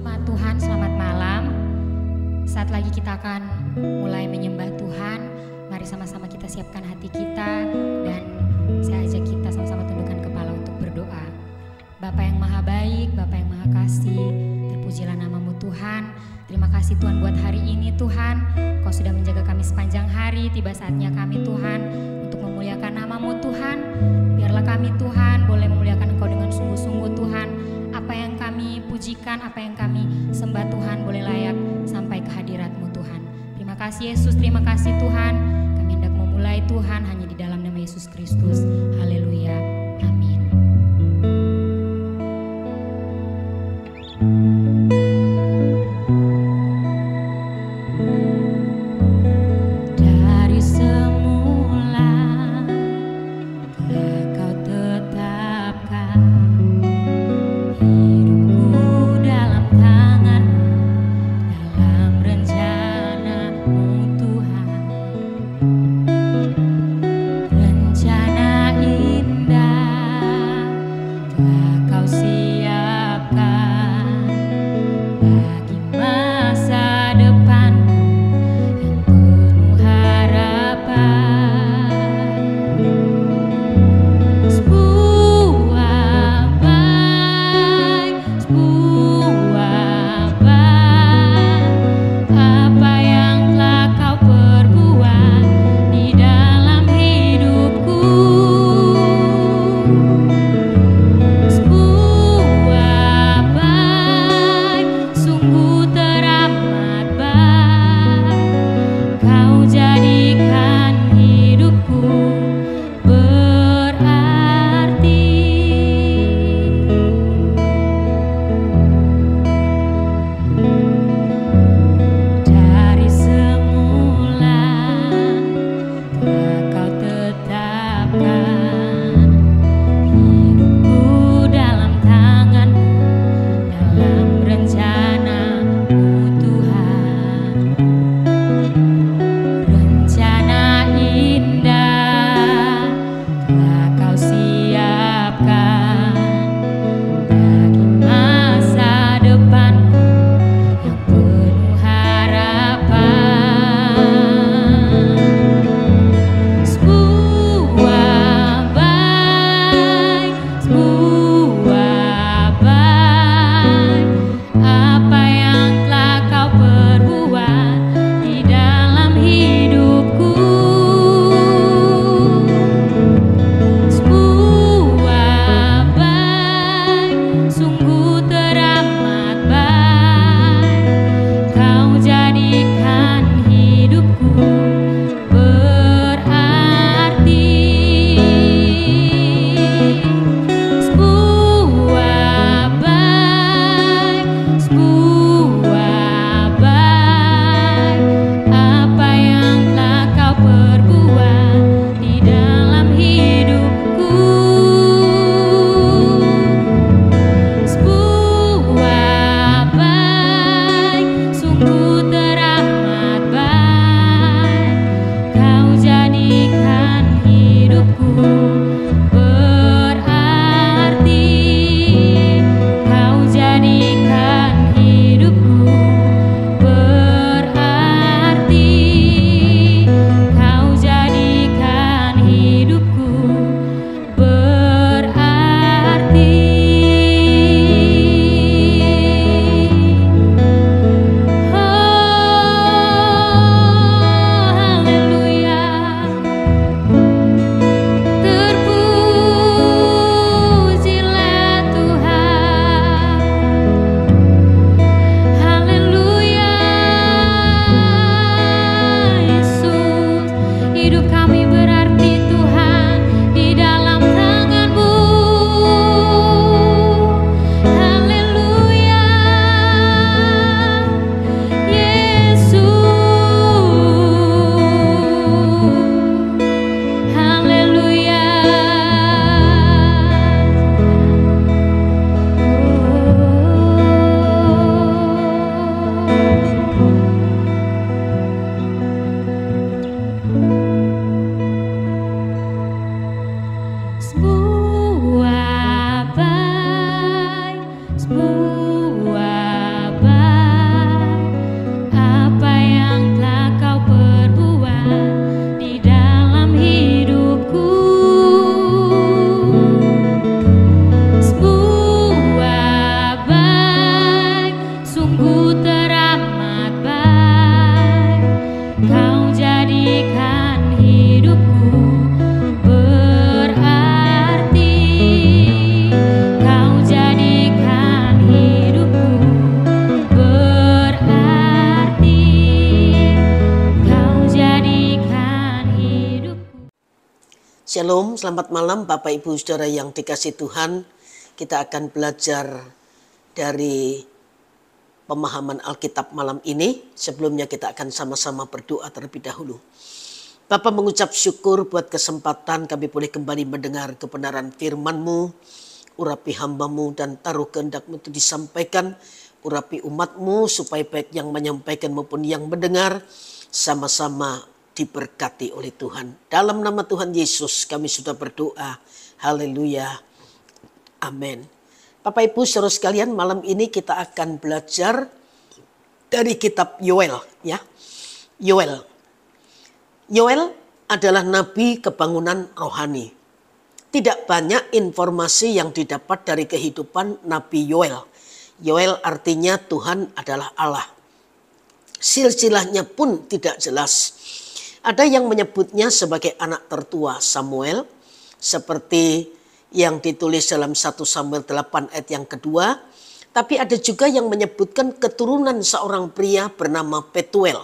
Jemaat Tuhan, selamat malam. Saat lagi kita akan mulai menyembah Tuhan. Mari sama-sama kita siapkan hati kita dan saya ajak kita sama-sama tundukkan kepala untuk berdoa. Bapa yang maha baik, Bapa yang maha kasih, terpujilah namamu Tuhan. Terima kasih Tuhan buat hari ini Tuhan. Kau sudah menjaga kami sepanjang hari. Tiba saatnya kami Tuhan untuk memuliakan namamu Tuhan. Biarlah kami Tuhan boleh memuliakan Engkau dengan sungguh-sungguh Tuhan. Apa yang kami pujikan, apa yang kami sembah Tuhan boleh layak sampai ke hadirat-Mu Tuhan. Terima kasih Yesus, terima kasih Tuhan. Kami hendak memulai Tuhan hanya di dalam nama Yesus Kristus. Haleluya, amin. Dari semula telah Kau tetapkan hidupku dalam tangan-Mu, dalam rencana-Mu Tuhan. Rencana indah telah Kau siapkan bagi masa depanku yang penuh harapan. Sebuah baik, sebuah baik, apa yang telah Kau perbuat di dalam hidupku. Sebuah baik, sungguh teramat baik, Kau jadikan hidupku berarti. Dari semula telah Kau tetapkan hidupku dalam tangan-Mu, dalam rencana-Mu Tuhan. Rencana indah telah Kau siapkan bagi masa depanku yang penuh harapan. Sebuah baik, sebuah baik, apa yang telah Kau perbuat di dalam hidupku. Sebuah baik, sungguh teramat baik, Kau jadikan hidupku berarti. Sebuah baik, sebuah baik, apa yang telah Kau perbuat di dalam hidupku. Sebuah baik, sungguh teramat baik, Kau jadikan hidupku berarti. Kau jadikan hidupku Sungguh teramat baik, Kau jadikan hidupku berarti. Kau jadikan hidupku berarti. Kau jadikan hidupku. Shalom, selamat malam Bapak Ibu Saudara yang dikasihi Tuhan. Kita akan belajar dari pemahaman Alkitab malam ini. Sebelumnya kita akan sama-sama berdoa terlebih dahulu. Bapa, mengucap syukur buat kesempatan kami boleh kembali mendengar kebenaran firman-Mu. Urapi hamba-Mu dan taruh kehendak-Mu itu disampaikan. Urapi umat-Mu supaya baik yang menyampaikan maupun yang mendengar sama-sama diberkati oleh Tuhan. Dalam nama Tuhan Yesus kami sudah berdoa. Haleluya. Amin. Bapak Ibu saudara sekalian, malam ini kita akan belajar dari kitab Yoel, ya. Yoel adalah nabi kebangunan rohani. Tidak banyak informasi yang didapat dari kehidupan Nabi Yoel. Yoel artinya Tuhan adalah Allah. Silsilahnya pun tidak jelas. Ada yang menyebutnya sebagai anak tertua Samuel, seperti yang ditulis dalam 1 Samuel 8 ayat yang kedua. Tapi ada juga yang menyebutkan keturunan seorang pria bernama Petuel.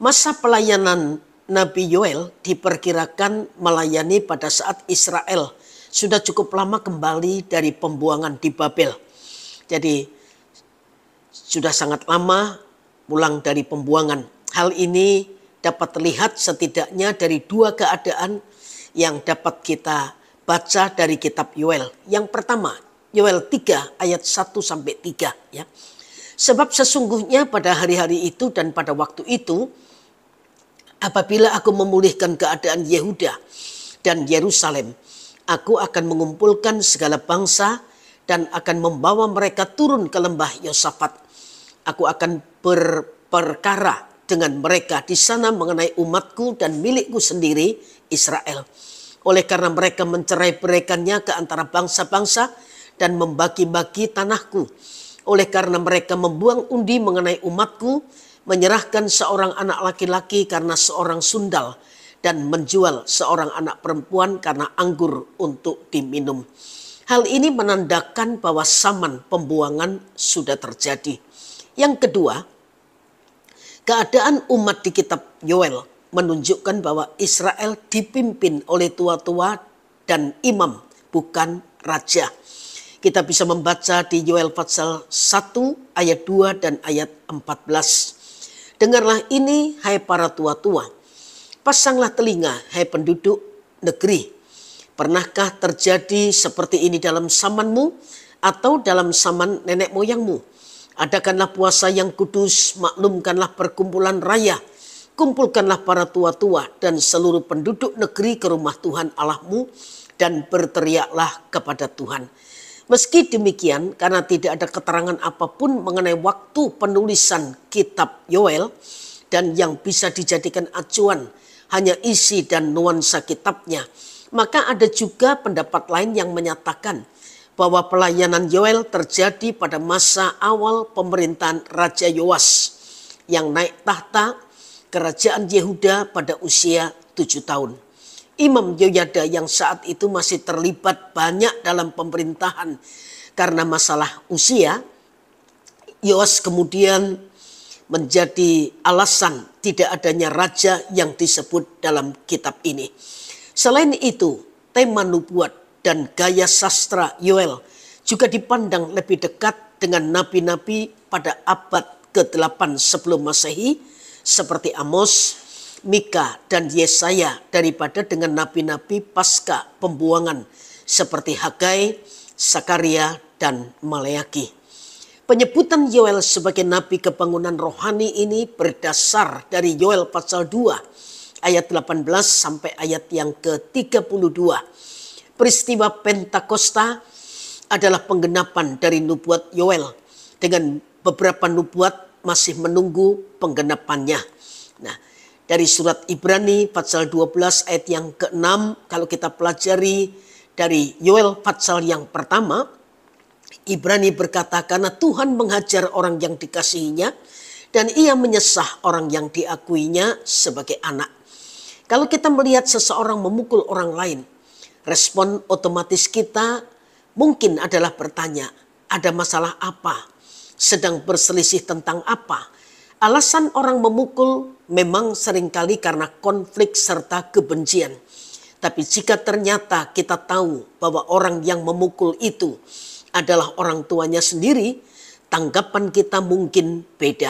Masa pelayanan Nabi Yoel diperkirakan melayani pada saat Israel sudah cukup lama kembali dari pembuangan di Babel. Jadi sudah sangat lama pulang dari pembuangan. Hal ini dapat terlihat setidaknya dari dua keadaan yang dapat kita baca dari kitab Yoel. Yang pertama, Yoel 3 ayat 1-3 ya. Sebab sesungguhnya pada hari-hari itu dan pada waktu itu, apabila aku memulihkan keadaan Yehuda dan Yerusalem, aku akan mengumpulkan segala bangsa dan akan membawa mereka turun ke lembah Yosafat. Aku akan berperkara dengan mereka di sana mengenai umatku dan milikku sendiri Israel. Oleh karena mereka mencerai-beraikannya ke antara bangsa-bangsa dan membagi-bagi tanahku. Oleh karena mereka membuang undi mengenai umatku, menyerahkan seorang anak laki-laki karena seorang sundal, dan menjual seorang anak perempuan karena anggur untuk diminum. Hal ini menandakan bahwa zaman pembuangan sudah terjadi. Yang kedua, keadaan umat di kitab Yoel menunjukkan bahwa Israel dipimpin oleh tua-tua dan imam, bukan raja. Kita bisa membaca di Yoel pasal 1 ayat 2 dan ayat 14. Dengarlah ini hai para tua-tua, pasanglah telinga hai penduduk negeri. Pernahkah terjadi seperti ini dalam zamanmu atau dalam zaman nenek moyangmu? Adakanlah puasa yang kudus, maklumkanlah perkumpulan raya. Kumpulkanlah para tua-tua dan seluruh penduduk negeri ke rumah Tuhan Allahmu dan berteriaklah kepada Tuhan. Meski demikian, karena tidak ada keterangan apapun mengenai waktu penulisan kitab Yoel dan yang bisa dijadikan acuan hanya isi dan nuansa kitabnya, maka ada juga pendapat lain yang menyatakan bahwa pelayanan Yoel terjadi pada masa awal pemerintahan Raja Yoas yang naik tahta kerajaan Yehuda pada usia 7 tahun. Imam Yoyada yang saat itu masih terlibat banyak dalam pemerintahan karena masalah usia, Yoas kemudian menjadi alasan tidak adanya raja yang disebut dalam kitab ini. Selain itu, tema nubuat dan gaya sastra Yoel juga dipandang lebih dekat dengan nabi-nabi pada abad ke-8 sebelum Masehi, seperti Amos, Mika, dan Yesaya daripada dengan nabi-nabi pasca pembuangan seperti Hagai, Sakaria, dan Maleaki. Penyebutan Yoel sebagai nabi kebangunan rohani ini berdasar dari Yoel pasal 2 ayat 18 sampai ayat yang ke-32. Peristiwa Pentakosta adalah penggenapan dari nubuat Yoel dengan beberapa nubuat masih menunggu penggenapannya. Nah, dari surat Ibrani pasal 12 ayat yang ke-6, kalau kita pelajari dari Yoel pasal yang pertama, Ibrani berkata, karena Tuhan menghajar orang yang dikasihinya dan ia menyesah orang yang diakuinya sebagai anak. Kalau kita melihat seseorang memukul orang lain, respon otomatis kita mungkin adalah bertanya, ada masalah apa? Sedang berselisih tentang apa? Alasan orang memukul memang seringkali karena konflik serta kebencian. Tapi jika ternyata kita tahu bahwa orang yang memukul itu adalah orang tuanya sendiri, tanggapan kita mungkin beda.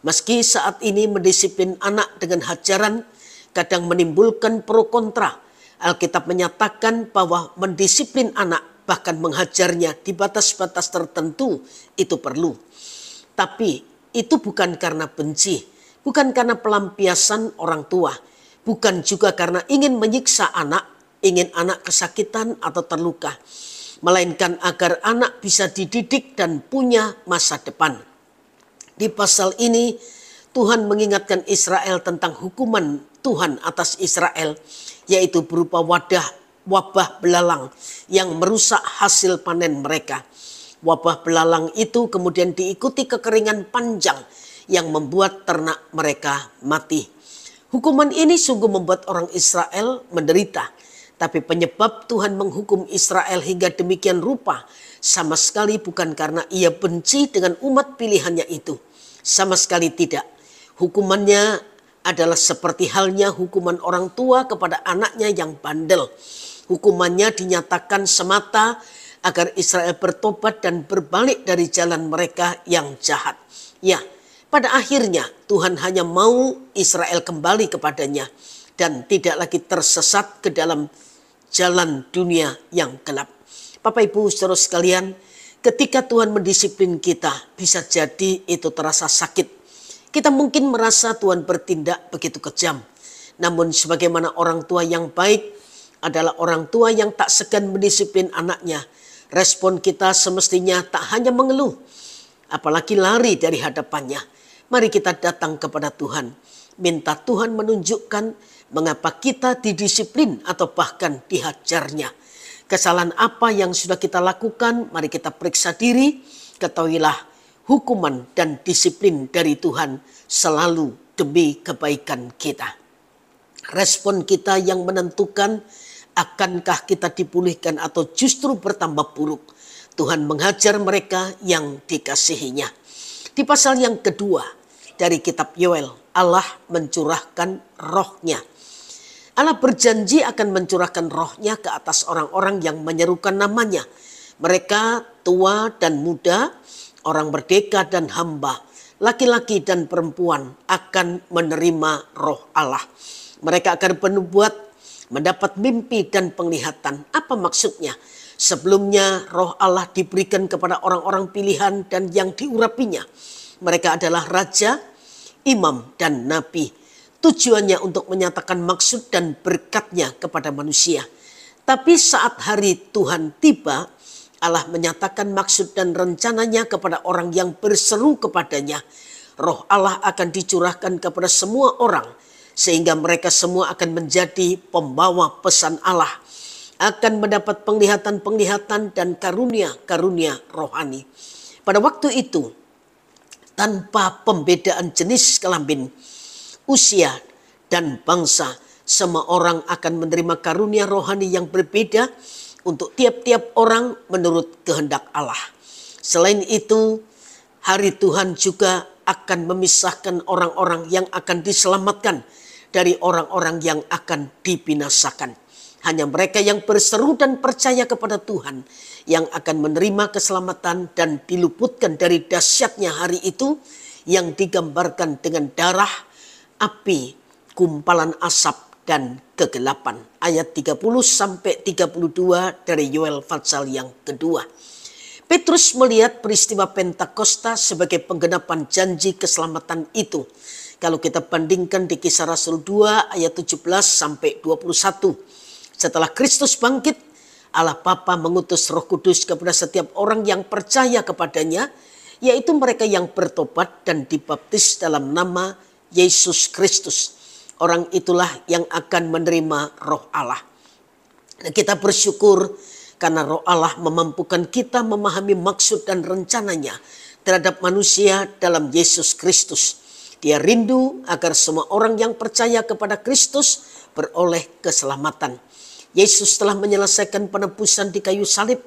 Meski saat ini mendisiplin anak dengan hajaran kadang menimbulkan pro kontra, Alkitab menyatakan bahwa mendisiplin anak bahkan menghajarnya di batas-batas tertentu itu perlu. Tapi itu bukan karena benci, bukan karena pelampiasan orang tua, bukan juga karena ingin menyiksa anak, ingin anak kesakitan atau terluka, melainkan agar anak bisa dididik dan punya masa depan. Di pasal ini Tuhan mengingatkan Israel tentang hukuman Tuhan atas Israel, yaitu berupa wabah belalang yang merusak hasil panen mereka. Wabah belalang itu kemudian diikuti kekeringan panjang yang membuat ternak mereka mati. Hukuman ini sungguh membuat orang Israel menderita. Tapi penyebab Tuhan menghukum Israel hingga demikian rupa sama sekali bukan karena ia benci dengan umat pilihannya itu. Sama sekali tidak. Hukumannya adalah seperti halnya hukuman orang tua kepada anaknya yang bandel. Hukumannya dinyatakan semata agar Israel bertobat dan berbalik dari jalan mereka yang jahat. Ya, pada akhirnya Tuhan hanya mau Israel kembali kepadanya dan tidak lagi tersesat ke dalam jalan dunia yang gelap. Bapak Ibu saudara sekalian, ketika Tuhan mendisiplin kita, bisa jadi itu terasa sakit. Kita mungkin merasa Tuhan bertindak begitu kejam. Namun sebagaimana orang tua yang baik adalah orang tua yang tak segan mendisiplin anaknya. Respon kita semestinya tak hanya mengeluh, apalagi lari dari hadapannya. Mari kita datang kepada Tuhan, minta Tuhan menunjukkan mengapa kita didisiplin atau bahkan dihajarnya. Kesalahan apa yang sudah kita lakukan, mari kita periksa diri. Ketahuilah, hukuman dan disiplin dari Tuhan selalu demi kebaikan kita. Respon kita yang menentukan akankah kita dipulihkan atau justru bertambah buruk. Tuhan menghajar mereka yang dikasihinya. Di pasal yang kedua dari kitab Yoel, Allah mencurahkan rohnya. Allah berjanji akan mencurahkan rohnya ke atas orang-orang yang menyerukan namanya. Mereka tua dan muda, orang merdeka dan hamba, laki-laki dan perempuan akan menerima roh Allah. Mereka akan bernubuat, mendapat mimpi dan penglihatan. Apa maksudnya? Sebelumnya roh Allah diberikan kepada orang-orang pilihan dan yang diurapinya. Mereka adalah raja, imam dan nabi. Tujuannya untuk menyatakan maksud dan berkatnya kepada manusia. Tapi saat hari Tuhan tiba, Allah menyatakan maksud dan rencananya kepada orang yang berseru kepadanya. Roh Allah akan dicurahkan kepada semua orang, sehingga mereka semua akan menjadi pembawa pesan Allah, akan mendapat penglihatan-penglihatan dan karunia-karunia rohani. Pada waktu itu, tanpa pembedaan jenis kelamin, usia, dan bangsa, semua orang akan menerima karunia rohani yang berbeda untuk tiap-tiap orang menurut kehendak Allah. Selain itu, hari Tuhan juga akan memisahkan orang-orang yang akan diselamatkan dari orang-orang yang akan dibinasakan. Hanya mereka yang berseru dan percaya kepada Tuhan yang akan menerima keselamatan dan diluputkan dari dahsyatnya hari itu yang digambarkan dengan darah, api, gumpalan asap, dan kegelapan. Ayat 30 sampai 32 dari Yoel pasal yang kedua. Petrus melihat peristiwa Pentakosta sebagai penggenapan janji keselamatan itu. Kalau kita bandingkan di Kisah Rasul 2 ayat 17 sampai 21. Setelah Kristus bangkit, Allah Bapa mengutus Roh Kudus kepada setiap orang yang percaya kepadanya, yaitu mereka yang bertobat dan dibaptis dalam nama Yesus Kristus. Orang itulah yang akan menerima roh Allah. Kita bersyukur Karena Roh Allah memampukan kita memahami maksud dan rencananya terhadap manusia dalam Yesus Kristus. Dia rindu agar semua orang yang percaya kepada Kristus beroleh keselamatan. Yesus telah menyelesaikan penebusan di kayu salib.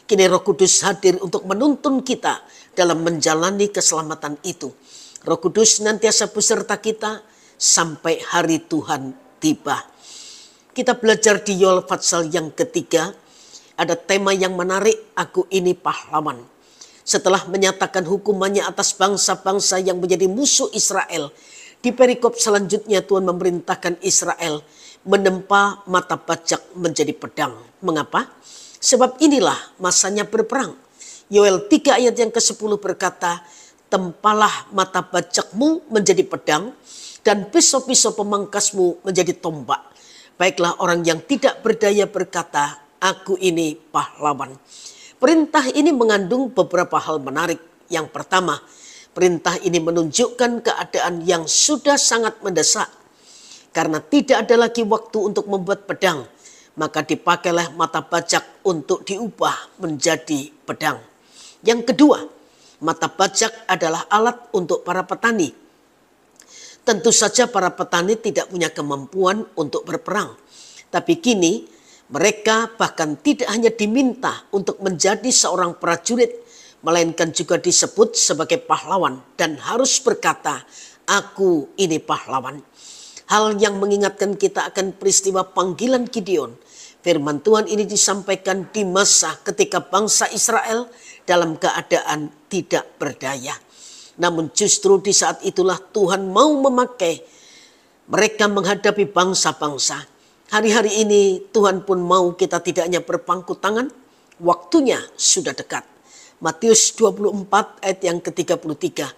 Kini Roh Kudus hadir untuk menuntun kita dalam menjalani keselamatan itu. Roh Kudus senantiasa beserta kita sampai hari Tuhan tiba. Kita belajar di Yoel pasal yang ketiga. Ada tema yang menarik, aku ini pahlawan. Setelah menyatakan hukumannya atas bangsa-bangsa yang menjadi musuh Israel, di perikop selanjutnya Tuhan memerintahkan Israel menempa mata bajak menjadi pedang. Mengapa? Sebab inilah masanya berperang. Yoel 3 ayat yang ke-10 berkata, tempalah mata bajakmu menjadi pedang dan pisau-pisau pemangkasmu menjadi tombak. Baiklah orang yang tidak berdaya berkata, aku ini pahlawan. Perintah ini mengandung beberapa hal menarik. Yang pertama, perintah ini menunjukkan keadaan yang sudah sangat mendesak. Karena tidak ada lagi waktu untuk membuat pedang, maka dipakailah mata bajak untuk diubah menjadi pedang. Yang kedua, mata bajak adalah alat untuk para petani. Tentu saja para petani tidak punya kemampuan untuk berperang. Tapi kini mereka bahkan tidak hanya diminta untuk menjadi seorang prajurit, melainkan juga disebut sebagai pahlawan dan harus berkata, aku ini pahlawan. Hal yang mengingatkan kita akan peristiwa panggilan Gideon. Firman Tuhan ini disampaikan di masa ketika bangsa Israel dalam keadaan tidak berdaya. Namun justru di saat itulah Tuhan mau memakai mereka menghadapi bangsa-bangsa. Hari-hari ini Tuhan pun mau kita tidak hanya berpangku tangan, waktunya sudah dekat. Matius 24 ayat yang ke-33.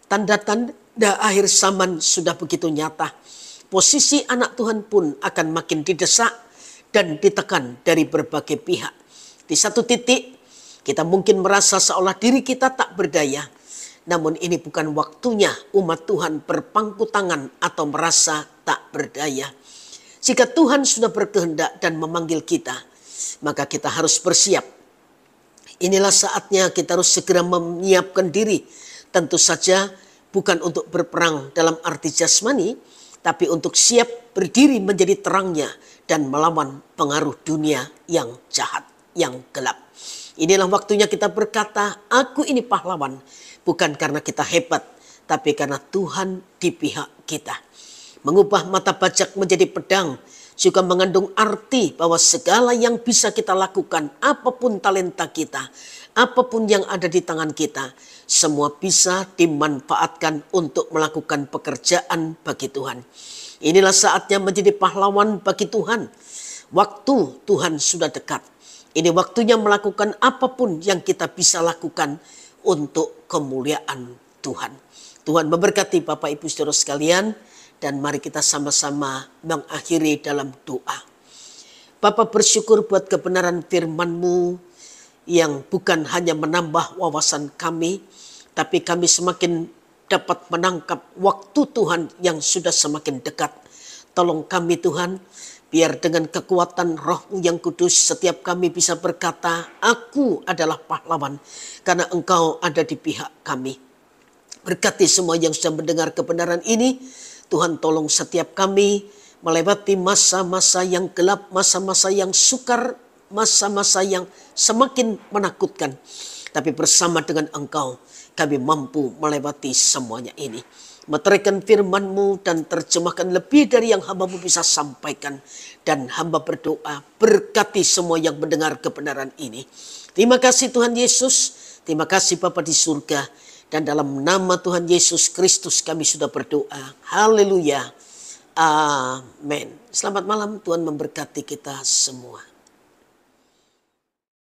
Tanda-tanda akhir zaman sudah begitu nyata. Posisi anak Tuhan pun akan makin didesak dan ditekan dari berbagai pihak. Di satu titik kita mungkin merasa seolah diri kita tak berdaya. Namun ini bukan waktunya umat Tuhan berpangku tangan atau merasa tak berdaya. Jika Tuhan sudah berkehendak dan memanggil kita, maka kita harus bersiap. Inilah saatnya kita harus segera menyiapkan diri. Tentu saja bukan untuk berperang dalam arti jasmani, tapi untuk siap berdiri menjadi terangnya dan melawan pengaruh dunia yang jahat, yang gelap. Inilah waktunya kita berkata, aku ini pahlawan. Bukan karena kita hebat, tapi karena Tuhan di pihak kita. Mengubah mata bajak menjadi pedang juga mengandung arti bahwa segala yang bisa kita lakukan, apapun talenta kita, apapun yang ada di tangan kita, semua bisa dimanfaatkan untuk melakukan pekerjaan bagi Tuhan. Inilah saatnya menjadi pahlawan bagi Tuhan. Waktu Tuhan sudah dekat. Ini waktunya melakukan apapun yang kita bisa lakukan untuk kemuliaan Tuhan. Tuhan memberkati Bapak Ibu Saudara sekalian, dan mari kita sama-sama mengakhiri dalam doa. Bapa, bersyukur buat kebenaran firman-Mu yang bukan hanya menambah wawasan kami, tapi kami semakin dapat menangkap waktu Tuhan yang sudah semakin dekat. Tolong kami Tuhan, biar dengan kekuatan Roh-Mu yang kudus setiap kami bisa berkata, aku adalah pahlawan karena Engkau ada di pihak kami. Berkati semua yang sudah mendengar kebenaran ini. Tuhan tolong setiap kami melewati masa-masa yang gelap, masa-masa yang sukar, masa-masa yang semakin menakutkan. Tapi bersama dengan Engkau kami mampu melewati semuanya ini. Meteraikan firman-Mu dan terjemahkan lebih dari yang hamba-Mu bisa sampaikan. Dan hamba berdoa, berkati semua yang mendengar kebenaran ini. Terima kasih Tuhan Yesus, terima kasih Bapa di surga. Dan dalam nama Tuhan Yesus Kristus kami sudah berdoa. Haleluya. Amin. Selamat malam, Tuhan memberkati kita semua.